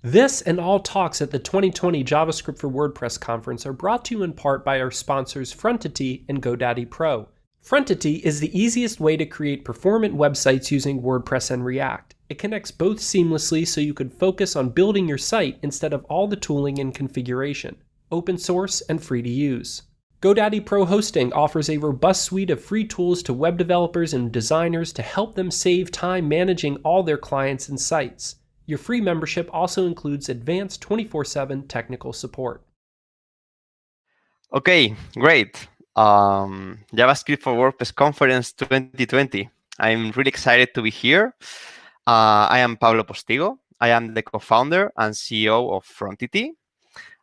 This and all talks at the 2020 JavaScript for WordPress conference are brought to you in part by our sponsors Frontity and GoDaddy Pro. Frontity is the easiest way to create performant websites using WordPress and React. It connects both seamlessly so you can focus on building your site instead of all the tooling and configuration. Open source and free to use. GoDaddy Pro Hosting offers a robust suite of free tools to web developers and designers to help them save time managing all their clients and sites. Your free membership also includes advanced 24/7 technical support. Okay, great. JavaScript for WordPress Conference 2020. I'm really excited to be here. I am Pablo Postigo. I am the co-founder and CEO of Frontity.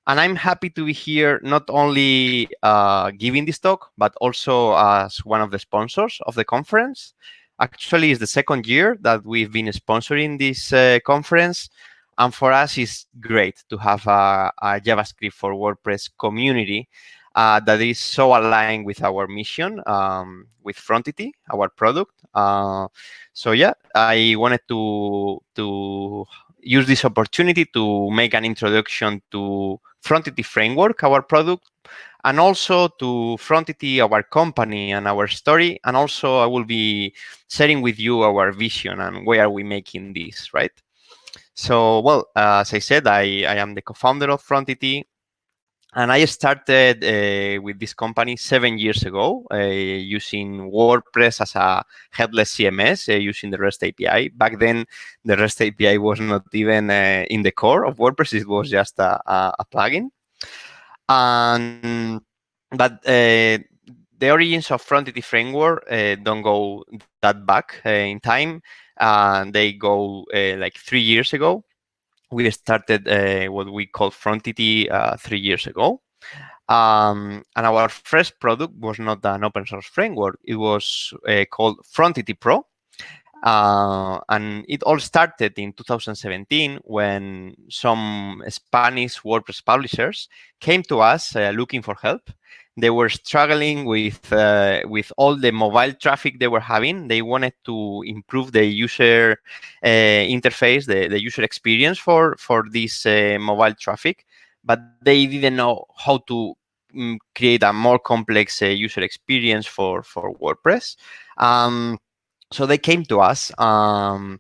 And I'm happy to be here not only giving this talk, but also as one of the sponsors of the conference. Actually, it's the second year that we've been sponsoring this conference. And for us, it's great to have a JavaScript for WordPress community that is so aligned with our mission, with Frontity, our product. So yeah, I wanted to use this opportunity to make an introduction to Frontity framework, our product, and also to Frontity, our company and our story. And also I will be sharing with you our vision and where are we making this, right? So, well, as I said, I am the co-founder of Frontity. And I started with this company 7 years ago using WordPress as a headless CMS using the REST API. Back then, the REST API was not even in the core of WordPress. It was just a plugin. But the origins of Frontity framework don't go that back in time. They go like 3 years ago. We started what we call Frontity 3 years ago. And our first product was not an open source framework. It was called Frontity Pro. And it all started in 2017 when some Spanish WordPress publishers came to us looking for help. They were struggling with all the mobile traffic they were having. They wanted to improve the user interface, the user experience for this mobile traffic, but they didn't know how to create a more complex user experience for WordPress. So they came to us and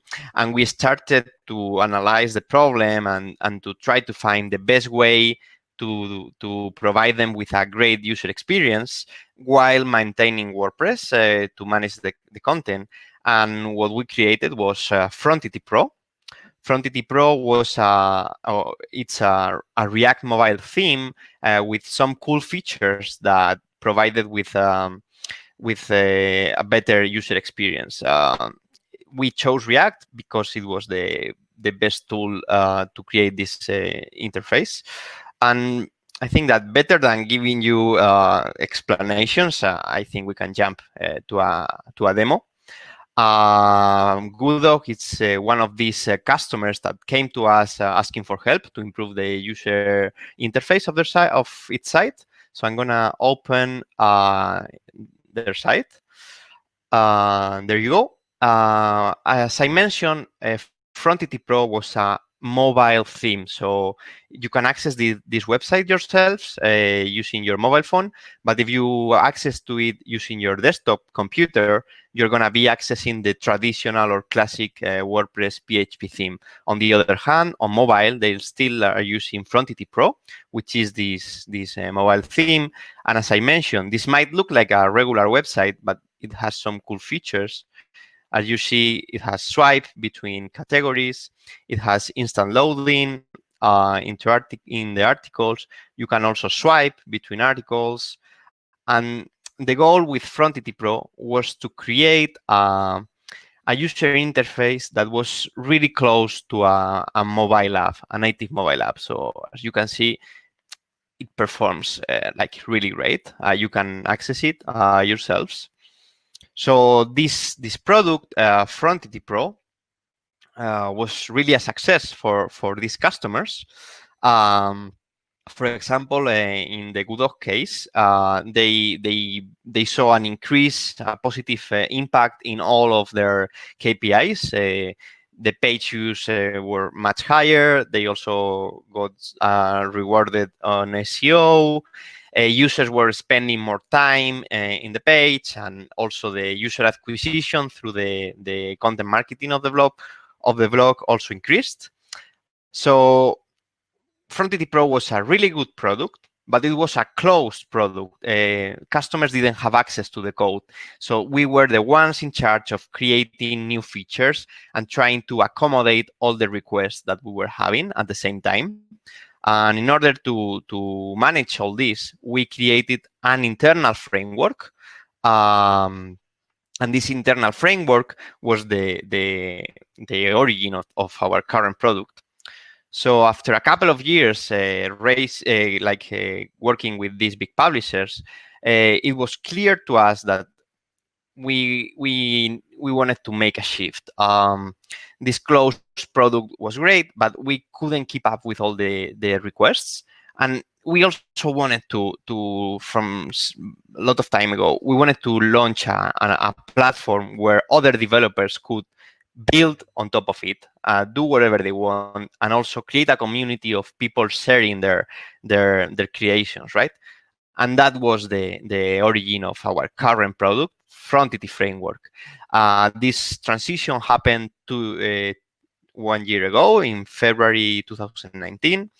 we started to analyze the problem and to try to find the best way to provide them with a great user experience while maintaining WordPress to manage the content. And what we created was Frontity Pro. Frontity Pro was it's a React mobile theme with some cool features that provided with a better user experience. We chose React because it was the best tool to create this interface. And I think that better than giving you explanations, I think we can jump to a demo. Goodog is one of these customers that came to us asking for help to improve the user interface of its site. So I'm gonna open their site. There you go. As I mentioned, Frontity Pro was a mobile theme, so you can access this website yourselves using your mobile phone. But if you access to it using your desktop computer, you're going to be accessing the traditional or classic WordPress PHP theme. On the other hand, on mobile, they still are using Frontity Pro, which is this mobile theme. And as I mentioned, this might look like a regular website, but it has some cool features. As you see, it has swipe between categories. It has instant loading in the articles. You can also swipe between articles. And the goal with Frontity Pro was to create a user interface that was really close to a mobile app, a native mobile app. So as you can see, it performs like really great. You can access it yourselves. So this product, Frontity Pro, was really a success for these customers. For example, in the Goodog case, they saw an increase, a positive impact in all of their KPIs. the page views were much higher. They also got rewarded on SEO. Users were spending more time in the page, and also the user acquisition through the content marketing of the blog also increased. So Frontity Pro was a really good product, but it was a closed product. Customers didn't have access to the code. So we were the ones in charge of creating new features and trying to accommodate all the requests that we were having at the same time. And in order to manage all this, we created an internal framework. And this internal framework was the origin of our current product. So after a couple of years working with these big publishers, it was clear to us that we wanted to make a shift. This closed product was great, but we couldn't keep up with all the requests, and we also wanted to from a lot of time ago, we wanted to launch a platform where other developers could build on top of it, do whatever they want, and also create a community of people sharing their creations, right? And that was the origin of our current product, Frontity Framework. This transition happened 1 year ago in February 2019.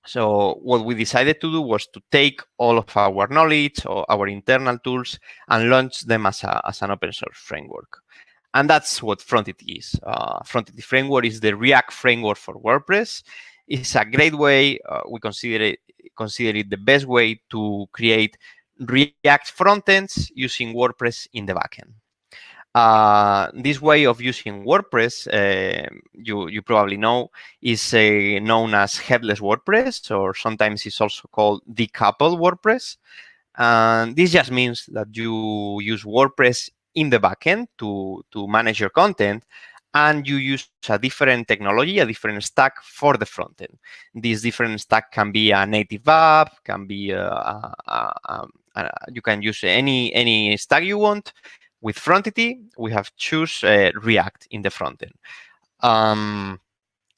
So what we decided to do was to take all of our knowledge or our internal tools and launch them as an open source framework. And that's what Frontity is. Frontity Framework is the React framework for WordPress. It's a great way, we consider it the best way to create React frontends using WordPress in the backend. This way of using WordPress, you probably know, is known as headless WordPress, or sometimes it's also called decoupled WordPress. And this just means that you use WordPress in the backend to manage your content, and you use a different technology, a different stack for the frontend. This different stack can be a native app, can be you can use any stack you want. With Frontity, we have choose React in the frontend. And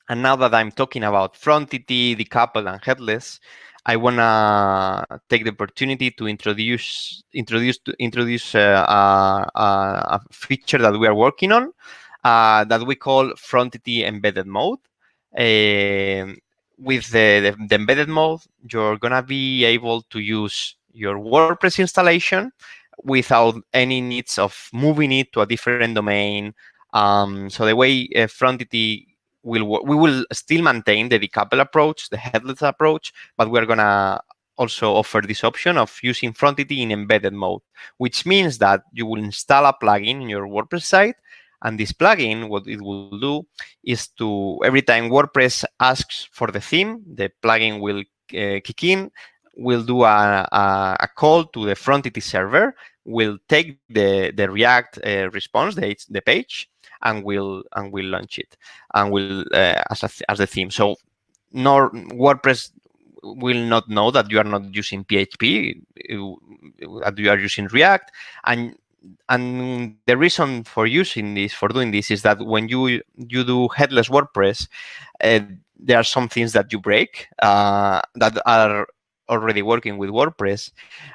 now that I'm talking about Frontity, decoupled, and headless, I wanna take the opportunity to introduce a feature that we are working on that we call Frontity Embedded Mode. With the embedded mode, you're gonna be able to use your WordPress installation without any needs of moving it to a different domain. So the way Frontity we will still maintain the decoupled approach, the headless approach, but we're gonna also offer this option of using Frontity in embedded mode, which means that you will install a plugin in your WordPress site, and this plugin, what it will do is to, every time WordPress asks for the theme, the plugin will kick in, will do a call to the Frontity server, will take the React response, the page, and will launch it, and will as the theme. So WordPress will not know that you are not using PHP, that you are using React, and the reason for doing this is that when you do headless WordPress, there are some things that you break that are already working with WordPress,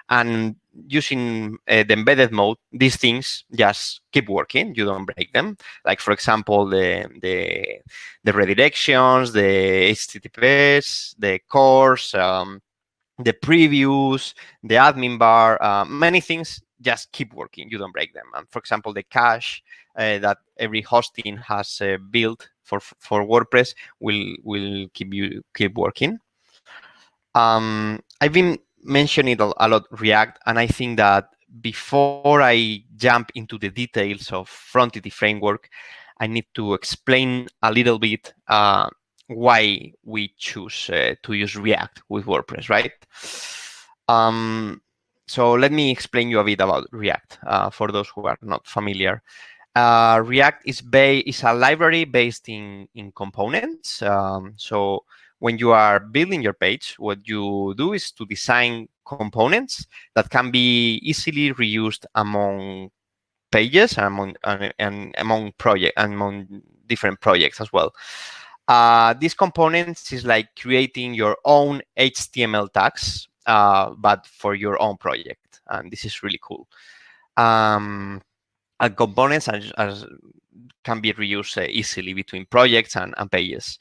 and using the embedded mode, these things just keep working. You don't break them. Like, for example, the redirections, the HTTPS, the course, the previews, the admin bar, many things just keep working. You don't break them. And for example, the cache that every hosting has built for WordPress will keep working. I've been mentioning a lot React, and I think that before I jump into the details of Frontity Framework, I need to explain a little bit why we choose to use React with WordPress, right? So let me explain you a bit about React for those who are not familiar. React is a library based in components. So when you are building your page, what you do is to design components that can be easily reused among pages and among different projects as well. These components is like creating your own HTML tags, but for your own project, and this is really cool. And components can be reused easily between projects and pages.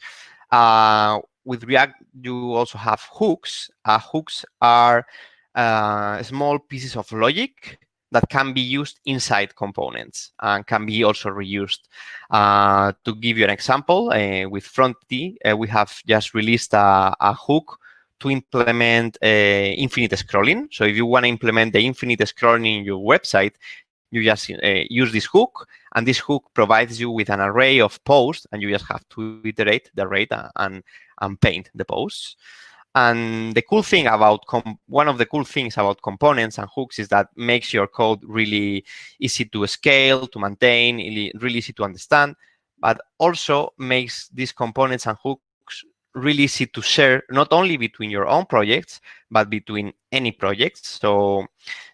With React, you also have hooks. Hooks are small pieces of logic that can be used inside components and can be also reused. To give you an example, with Frontity, we have just released a hook to implement infinite scrolling. So if you want to implement the infinite scrolling in your website, you just use this hook, and this hook provides you with an array of posts, and you just have to iterate the array and paint the posts. And the cool thing about one of the cool things about components and hooks is that makes your code really easy to scale, to maintain, really easy to understand, but also makes these components and hooks really easy to share, not only between your own projects, but between any projects. So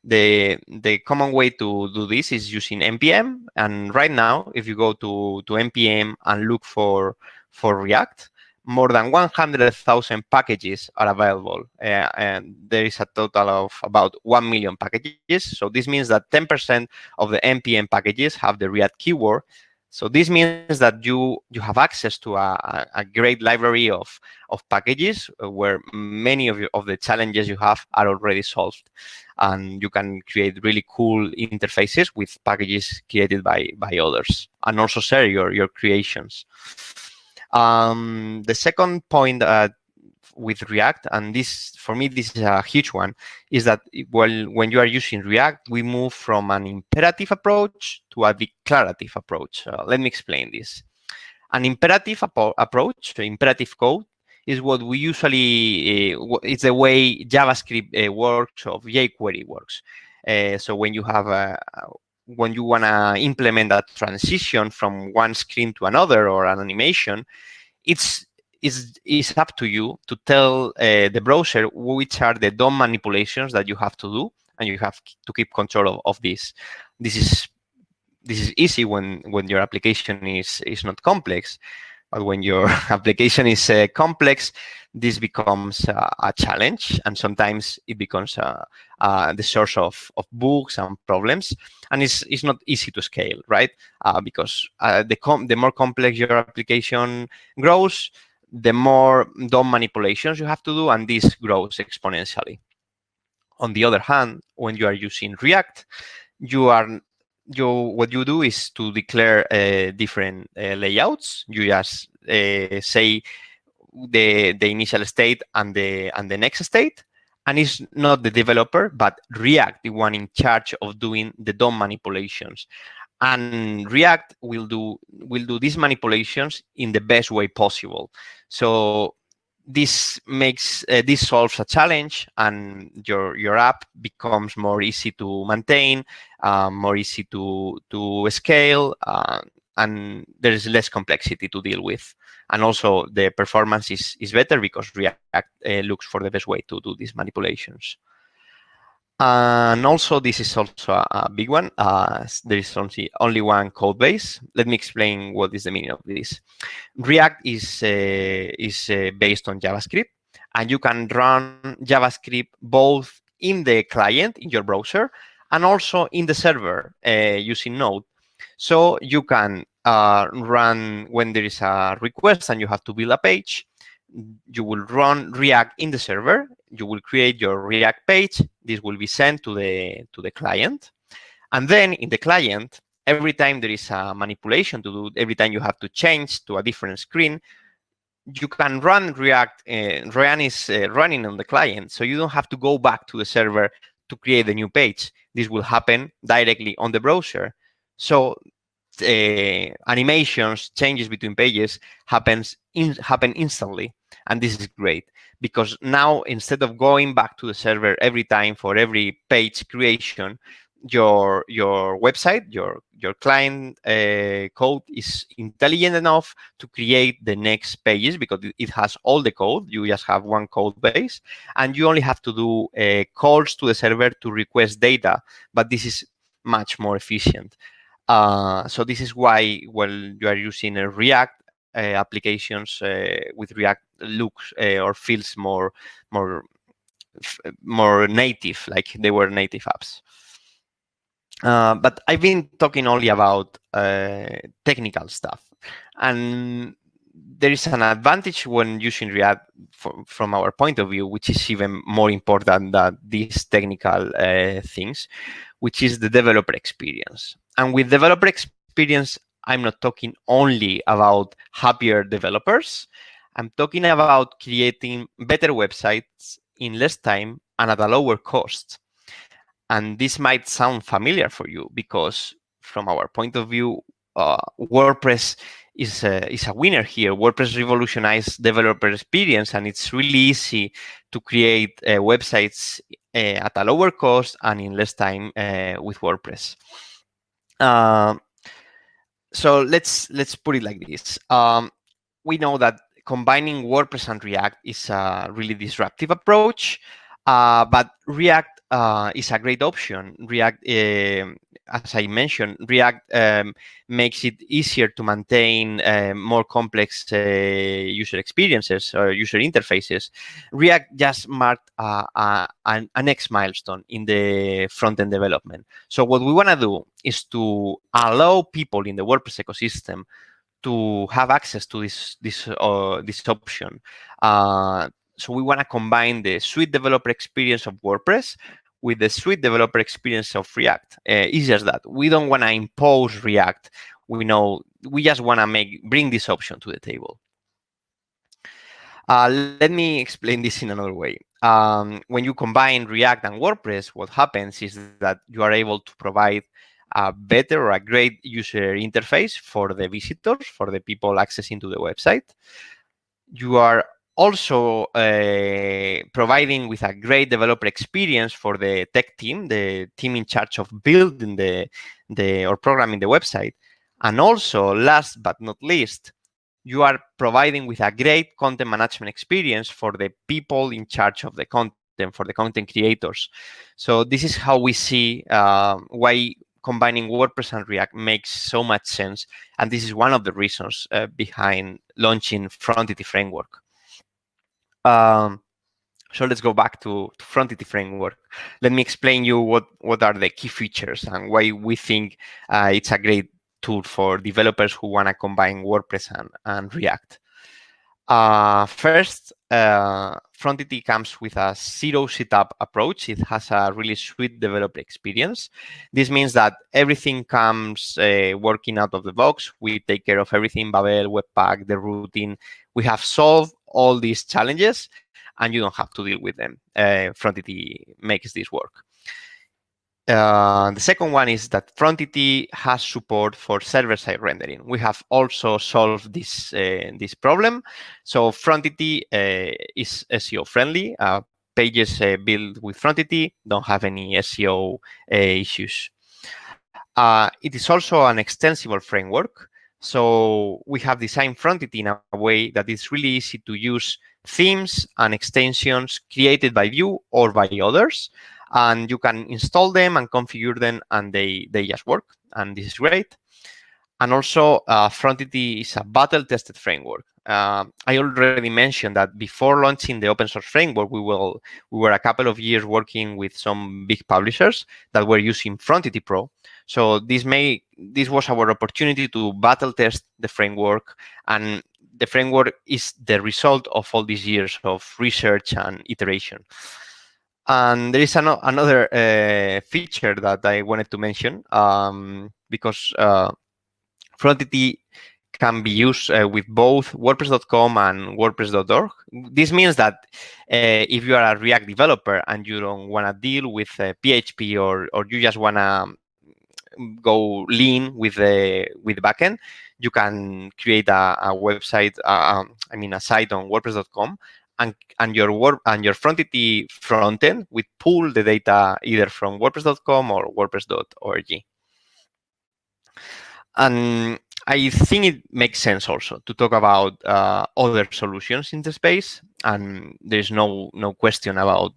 the common way to do this is using npm. And right now, if you go to npm and look for React, more than 100,000 packages are available, and there is a total of about 1 million packages. So this means that 10% of the npm packages have the React keyword. So this means that you have access to a great library of packages where many of the challenges you have are already solved, and you can create really cool interfaces with packages created by others, and also share your creations. The second point with React, and this for me this is a huge one, is that when you are using React, we move from an imperative approach to a declarative approach. Let me explain this. An imperative approach, imperative code, is what we usually it's the way JavaScript works, or jQuery works. So when you have when you want to implement a transition from one screen to another or an animation, it's up to you to tell the browser which are the DOM manipulations that you have to do, and you have to keep control of this. This is easy when your application is not complex, but when your application is complex, this becomes a challenge, and sometimes it becomes the source of bugs and problems, and it's not easy to scale, right? Because the more complex your application grows, the more DOM manipulations you have to do, and this grows exponentially. On the other hand, when you are using React, what you do is to declare different layouts. You just say the initial state and the next state, and it's not the developer but React the one in charge of doing the DOM manipulations. And React will do these manipulations in the best way possible. So this solves a challenge, and your app becomes more easy to maintain, more easy to scale, and there is less complexity to deal with. And also the performance is better because React looks for the best way to do these manipulations. And also, this is also a big one. There is only one code base. Let me explain what is the meaning of this. React is based on JavaScript, and you can run JavaScript both in the client, in your browser, and also in the server using Node. So you can run when there is a request and you have to build a page. You will run React in the server. You will create your React page. This will be sent to the client. And then in the client, every time there is a manipulation to do, every time you have to change to a different screen, you can run React. React is running on the client, so you don't have to go back to the server to create a new page. This will happen directly on the browser. So animations, changes between pages happen instantly. And this is great because now, instead of going back to the server every time for every page creation, your website, your client code is intelligent enough to create the next pages because it has all the code. You just have one code base, and you only have to do calls to the server to request data. But this is much more efficient. So this is why when you are using a React applications with React looks or feels more native, like they were native apps. But I've been talking only about technical stuff, and there is an advantage when using React from our point of view, which is even more important than these technical things, which is the developer experience. And with developer experience, I'm not talking only about happier developers. I'm talking about creating better websites in less time and at a lower cost. And this might sound familiar for you because from our point of view, WordPress is a winner here. WordPress revolutionized developer experience, and it's really easy to create websites at a lower cost and in less time with WordPress. Uh, so let's put it like this. We know that combining WordPress and React is a really disruptive approach, but React is a great option. React, as I mentioned, React makes it easier to maintain more complex user experiences or user interfaces. React just marked a next milestone in the front-end development. So what we want to do is to allow people in the WordPress ecosystem to have access to this option. So we want to combine the sweet developer experience of WordPress with the sweet developer experience of React. It's just that we don't want to impose React. We just want to bring this option to the table. Let me explain this in another way. When you combine React and WordPress, what happens is that you are able to provide a better or a great user interface for the visitors, for the people accessing to the website. You are also providing with a great developer experience for the tech team, the team in charge of building or programming the website. And also, last but not least, you are providing with a great content management experience for the people in charge of the content, for the content creators. So this is how we see why combining WordPress and React makes so much sense. And this is one of the reasons behind launching Frontity Framework. So let's go back to Frontity Framework. Let me explain you what are the key features and why we think it's a great tool for developers who want to combine WordPress and React. First, Frontity comes with a zero setup approach. It has a really sweet developer experience. This means that everything comes working out of the box. We take care of everything, Babel, Webpack, the routing. We have solved all these challenges, and you don't have to deal with them. Frontity makes this work. The second one is that Frontity has support for server-side rendering. We have also solved this problem. So Frontity is SEO friendly. Pages built with Frontity don't have any SEO issues. It is also an extensible framework. So we have designed Frontity in a way that it's really easy to use themes and extensions created by you or by others. And you can install them and configure them, and they just work. And this is great. And also, Frontity is a battle-tested framework. I already mentioned that before launching the open source framework, we were a couple of years working with some big publishers that were using Frontity Pro. So this was our opportunity to battle test the framework, and the framework is the result of all these years of research and iteration. And there is another feature that I wanted to mention because Frontity can be used with both WordPress.com and WordPress.org. This means that if you are a React developer and you don't want to deal with PHP or you just want to go lean with the backend, you can create a website, a site on WordPress.com, and your Frontity frontend would pull the data either from WordPress.com or WordPress.org. And I think it makes sense also to talk about other solutions in the space, and there's no question about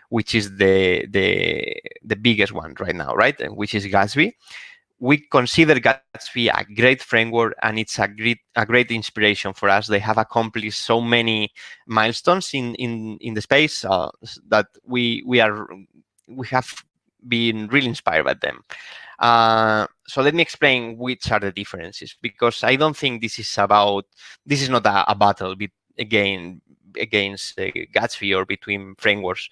which is the biggest one right now, right? Which is Gatsby. We consider Gatsby a great framework, and it's a great inspiration for us. They have accomplished so many milestones in the space that we have been really inspired by them. So let me explain which are the differences, because I don't think this is not a battle against Gatsby or between frameworks.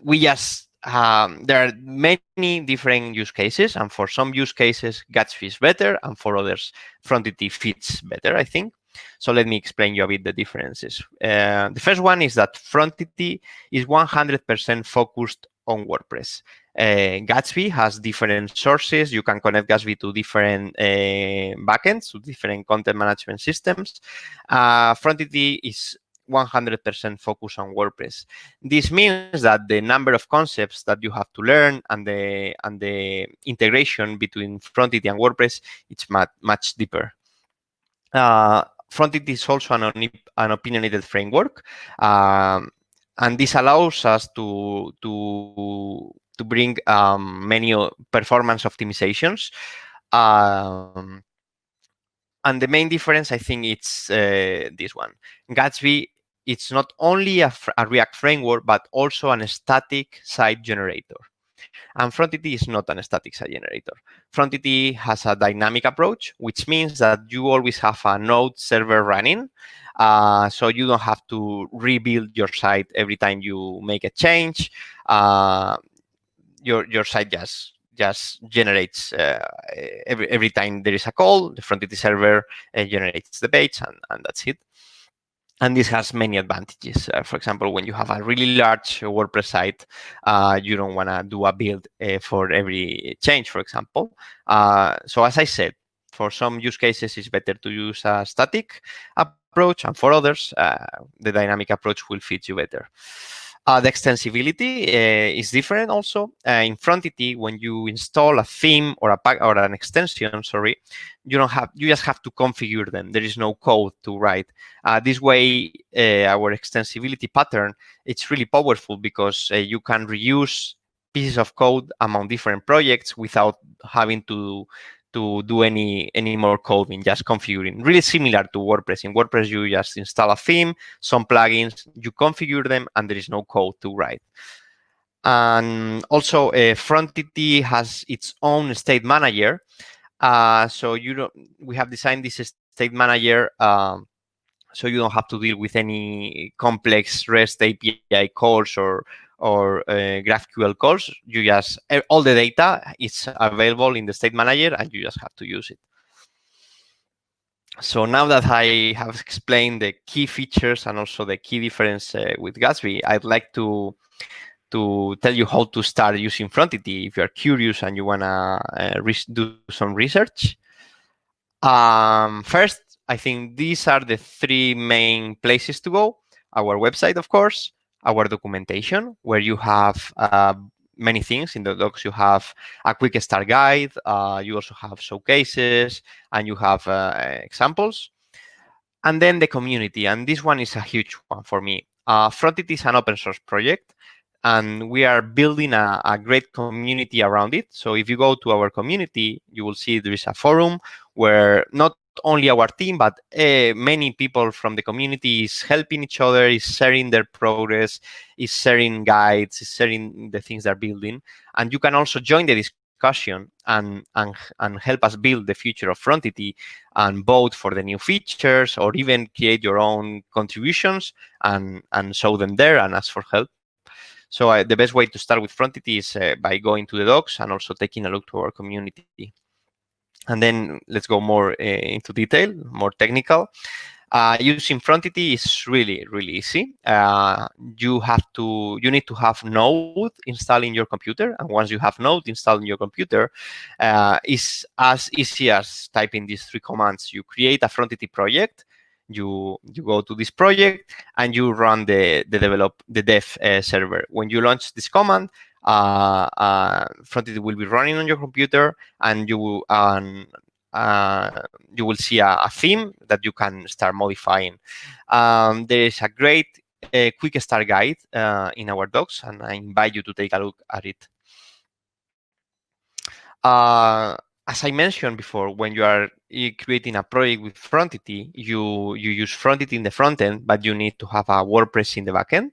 We just there are many different use cases, and for some use cases Gatsby is better, and for others Frontity fits better, I think. So let me explain you a bit the differences. The first one is that Frontity is 100% focused on WordPress. Gatsby has different sources. You can connect Gatsby to different backends, to different content management systems. Frontity is 100% focused on WordPress. This means that the number of concepts that you have to learn and the integration between Frontity and WordPress, it's much deeper. Frontity is also an opinionated framework, and this allows us to bring many performance optimizations. And the main difference, I think, it's this one. Gatsby, it's not only a React framework, but also an static site generator. And Frontity is not an static site generator. Frontity has a dynamic approach, which means that you always have a node server running. So you don't have to rebuild your site every time you make a change. Your site just generates every time there is a call, the Frontity server generates the page, and that's it. And this has many advantages. For example, when you have a really large WordPress site, you don't want to do a build for every change, for example. So as I said, for some use cases, it's better to use a static approach, and for others, the dynamic approach will fit you better. The extensibility is different also. In Frontity, when you install a theme or a pack or an extension, you just have to configure them. There is no code to write. This way, our extensibility pattern, it's really powerful, because you can reuse pieces of code among different projects without having to do any more coding, just configuring. Really similar to WordPress. In WordPress, you just install a theme, some plugins, you configure them, and there is no code to write. And also, Frontity has its own state manager. So we have designed this state manager so you don't have to deal with any complex REST API calls or GraphQL calls. You just all the data is available in the state manager, and you just have to use it. So now that I have explained the key features and also the key difference with Gatsby, I'd like to tell you how to start using Frontity if you're curious and you want to do some research. First, I think these are the three main places to go. Our website, of course, our documentation, where you have many things. In the docs, you have a quick start guide. You also have showcases, and you have examples. And then the community, and this one is a huge one for me. Frontity is an open source project, and we are building a great community around it. So if you go to our community, you will see there is a forum where not only our team, but many people from the community is helping each other, is sharing their progress, is sharing guides, is sharing the things they're building. And you can also join the discussion and help us build the future of Frontity, and vote for the new features, or even create your own contributions and show them there and ask for help. So the best way to start with Frontity is by going to the docs and also taking a look to our community. And then let's go more into detail, more technical. Using Frontity is really, really easy. You need to have Node installed in your computer, and once you have Node installed in your computer, it's as easy as typing these three commands. You create a Frontity project. You go to this project and you run the dev server. When you launch this command, Frontity will be running on your computer, and you will see a theme that you can start modifying. There is a great quick start guide in our docs, and I invite you to take a look at it. As I mentioned before, when you are creating a project with Frontity, you use Frontity in the front end, but you need to have a WordPress in the backend.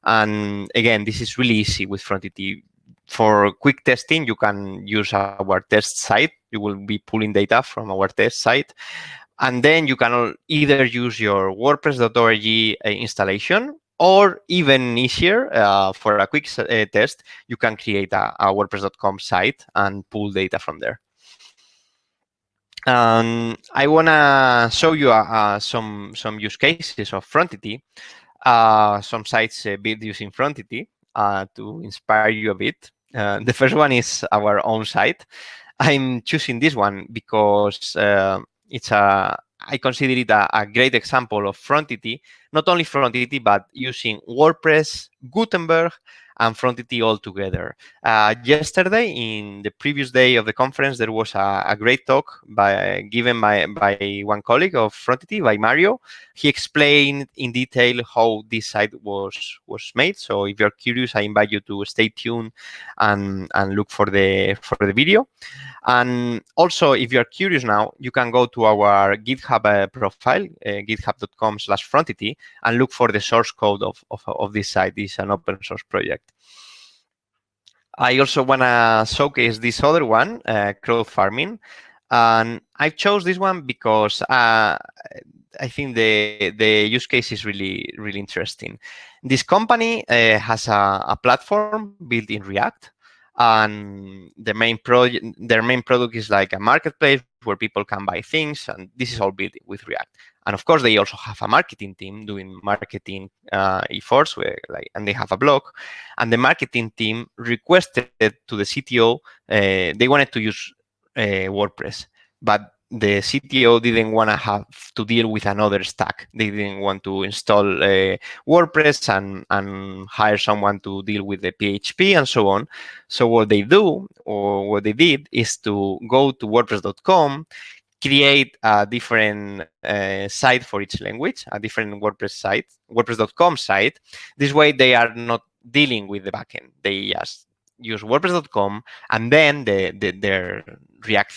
And again, this is really easy with Frontity. For quick testing, you can use our test site. You will be pulling data from our test site. And then you can either use your WordPress.org installation, or even easier, for a quick test, you can create a WordPress.com site and pull data from there. I want to show you some use cases of Frontity, some sites built using Frontity to inspire you a bit. The first one is our own site. I'm choosing this one because I consider it a great example of Frontity, not only Frontity, but using WordPress, Gutenberg, and Frontity all together. Yesterday, in the previous day of the conference, there was a great talk given by one colleague of Frontity, by Mario. He explained in detail how this site was made. So if you're curious, I invite you to stay tuned and look for the video. And also, if you're curious now, you can go to our GitHub profile, github.com/Frontity, and look for the source code of this site. This is an open source project. I also want to showcase this other one, crowd farming. And I chose this one because I think the use case is really interesting. This company has a platform built in React, and their main product is like a marketplace where people can buy things, and this is all built with React. And of course, they also have a marketing team doing marketing efforts, and they have a blog. And the marketing team requested to the CTO, they wanted to use WordPress, but the CTO didn't want to have to deal with another stack. They didn't want to install WordPress and hire someone to deal with the PHP and so on. So what they did is to go to WordPress.com, create a different site for each language, a different WordPress site, WordPress.com site. This way, they are not dealing with the backend. They just use WordPress.com, and then their React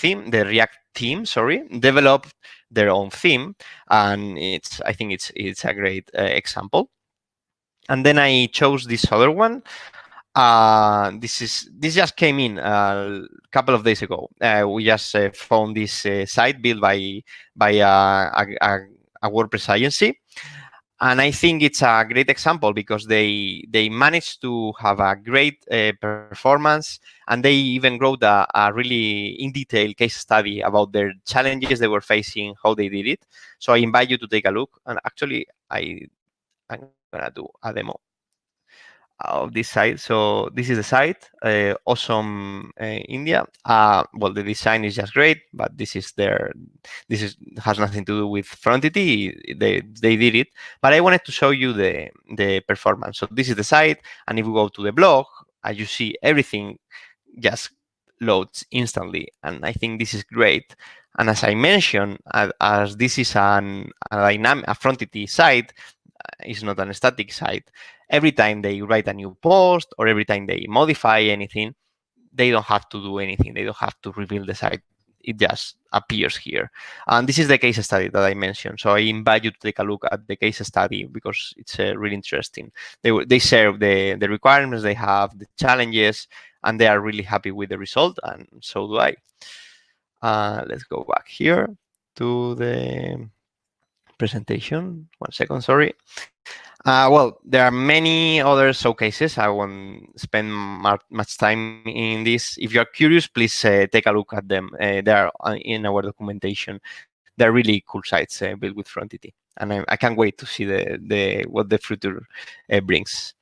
team, developed their own theme, and I think it's a great example. And then I chose this other one. This just came in a couple of days ago. We just found this site built by a WordPress agency. And I think it's a great example because they managed to have a great performance, and they even wrote a really in detail case study about their challenges they were facing, how they did it. So I invite you to take a look. And actually, I'm gonna do a demo of this site. So this is the site, awesome India. Well, the design is just great, but this has nothing to do with Frontity. They did it, but I wanted to show you the performance. So this is the site, and if we go to the blog, as you see, everything just loads instantly, and I think this is great. And as I mentioned, as this is a Frontity site, is not a static site. Every time they write a new post or every time they modify anything, they don't have to do anything. They don't have to rebuild the site. It just appears here. And this is the case study that I mentioned. So I invite you to take a look at the case study because it's really interesting. They share the requirements they have, the challenges, and they are really happy with the result, and so do I. Let's go back here to the presentation. 1 second, sorry. Well, there are many other showcases. I won't spend much time in this. If you're curious, please take a look at them. They are in our documentation. They're really cool sites built with Frontity, and I can't wait to see what the future brings.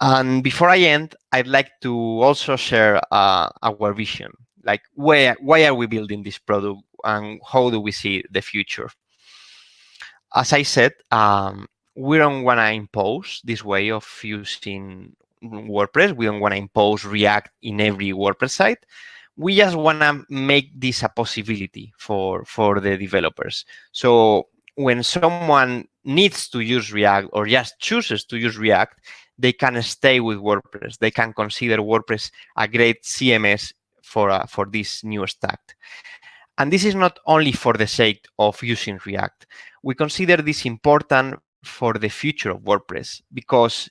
And before I end, I'd like to also share our vision. Like, why are we building this product, and how do we see the future? As I said, we don't want to impose this way of using WordPress. We don't want to impose React in every WordPress site. we just want to make this a possibility for the developers. So when someone needs to use React or just chooses to use React, they can stay with WordPress. They can consider WordPress a great CMS for this new stack. And this is not only for the sake of using React. We consider this important for the future of WordPress, because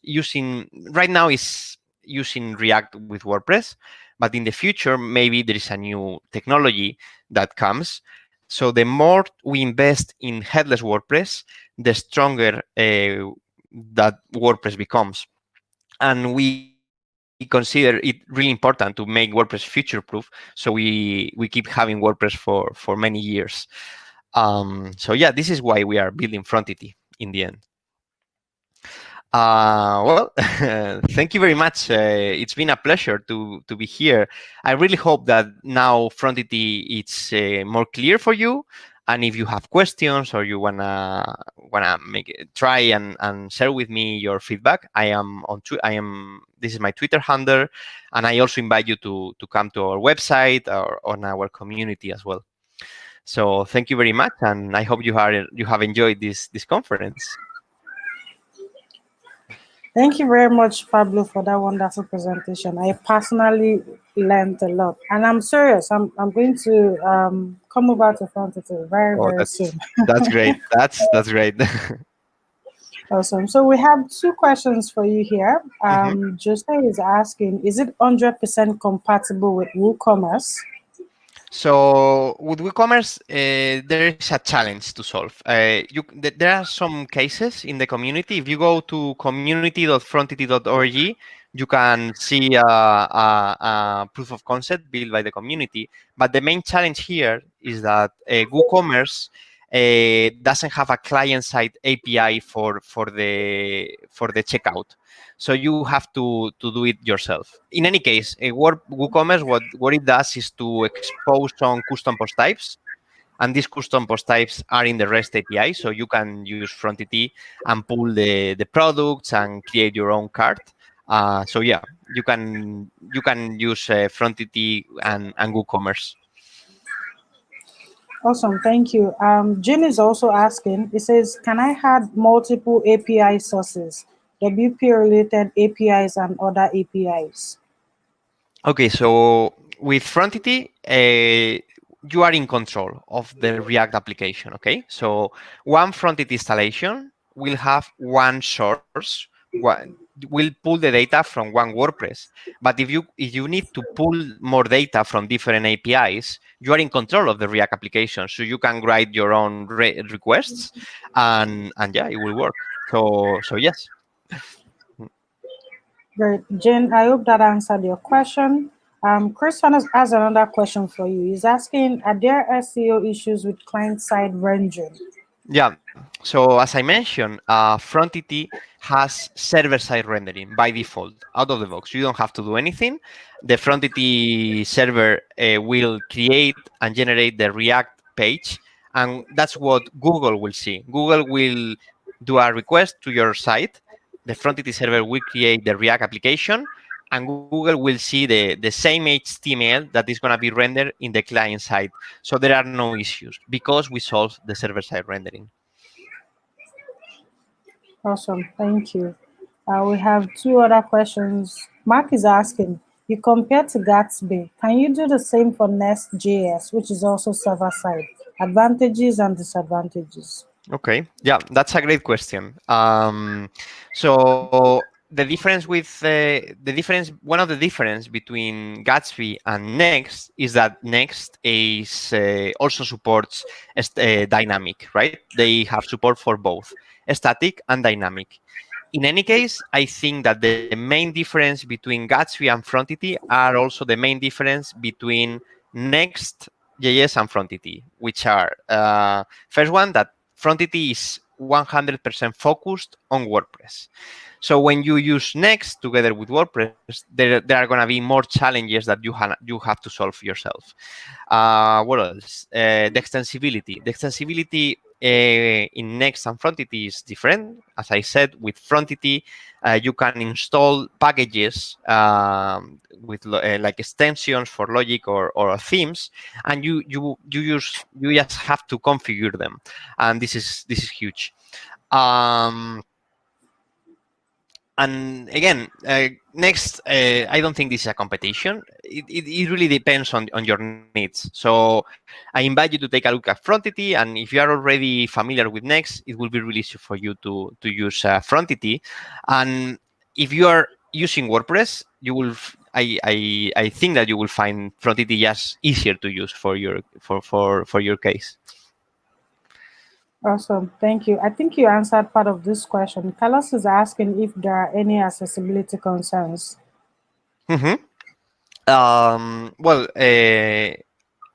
right now is using React with WordPress, but in the future, maybe there is a new technology that comes. So the more we invest in headless WordPress, the stronger that WordPress becomes. And we consider it really important to make WordPress future-proof, so we keep having WordPress for many years. So yeah, this is why we are building Frontity in the end. Well, thank you very much. It's been a pleasure to be here. I really hope that now Frontity it's more clear for you. And if you have questions or you wanna try and share with me your feedback, this is my Twitter handle, and I also invite you to come to our website or on our community as well. So thank you very much, and I hope you have enjoyed this conference. Thank you very much, Pablo, for that wonderful presentation. I personally learned a lot, and I'm serious. I'm going to come over to Frontity very, Oh, very soon. that's great. That's great. Awesome. So we have two questions for you here. Mhm. Jose is asking, is it 100% compatible with WooCommerce? So with WooCommerce, there is a challenge to solve. There are some cases in the community. If you go to community.frontity.org, you can see a proof of concept built by the community. But the main challenge here is that WooCommerce doesn't have a client-side API for the checkout. So you have to do it yourself. In any case, WooCommerce, what it does is to expose some custom post types, and these custom post types are in the REST API, so you can use Frontity and pull the products and create your own cart. So yeah, you can use Frontity and WooCommerce. Awesome, thank you. Jim is also asking, it says, can I add multiple API sources, WP related APIs and other APIs? Okay, so with Frontity, you are in control of the React application, okay? So one Frontity installation will have one source, will pull the data from one WordPress. But if you need to pull more data from different APIs, you are in control of the React application. So you can write your own requests, and yeah, it will work. So yes. Great. Jen, I hope that answered your question. Christian has another question for you. He's asking, are there SEO issues with client-side rendering? Yeah. So as I mentioned, Frontity has server-side rendering by default, out of the box. You don't have to do anything. The Frontity server will create and generate the React page, and that's what Google will see. Google will do a request to your site. The Frontity server will create the React application, and Google will see the same HTML that is going to be rendered in the client side. So there are no issues because we solved the server-side rendering. Awesome. Thank you. We have two other questions. Mark is asking, you compare to Gatsby. Can you do the same for Nest.js, which is also server-side? Advantages and disadvantages. Okay, yeah, that's a great question. So the difference one of the difference between Gatsby and Next is that Next is also supports dynamic, right? They have support for both static and dynamic. In any case, I think that the main difference between Gatsby and Frontity are also the main difference between Next.js and Frontity, which are first one, that Frontity is 100% focused on WordPress. So when you use Next together with WordPress, there are going to be more challenges that you have to solve yourself. What else? The extensibility. The extensibility in Next and Frontity is different. As I said, with Frontity, you can install packages with like extensions for logic or themes, and you just have to configure them, and this is huge. And again, Next, I don't think this is a competition. It really depends on your needs. So I invite you to take a look at Frontity, and if you are already familiar with Next, it will be really easy for you to use Frontity. And if you are using WordPress, you will. I think that you will find Frontity just easier to use for your case. Awesome, thank you. I think you answered part of this question. Carlos is asking if there are any accessibility concerns. Mm-hmm. Well,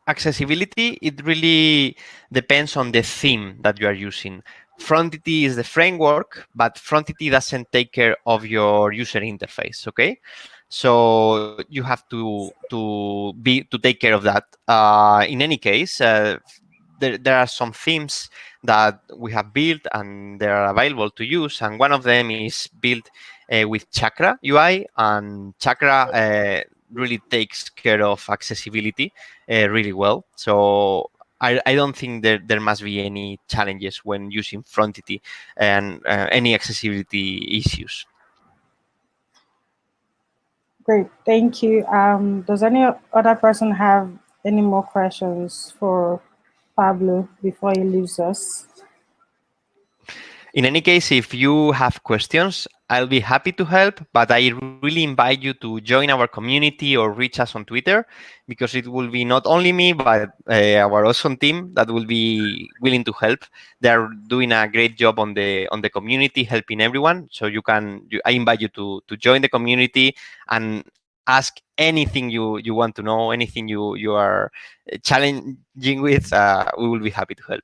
accessibility, it really depends on the theme that you are using. Frontity is the framework, but Frontity doesn't take care of your user interface. Okay, so you have to take care of that. In any case, there are some themes that we have built and they are available to use, and one of them is built with Chakra UI, and Chakra really takes care of accessibility really well. So I don't think there must be any challenges when using Frontity and any accessibility issues. Great, thank you. Does any other person have any more questions for Pablo before he leaves us? In any case, if you have questions, I'll be happy to help, but I really invite you to join our community or reach us on Twitter, because it will be not only me, but our awesome team that will be willing to help. They're doing a great job on the community, helping everyone. So I invite you to join the community and ask anything you want to know, anything you are challenging with. We will be happy to help.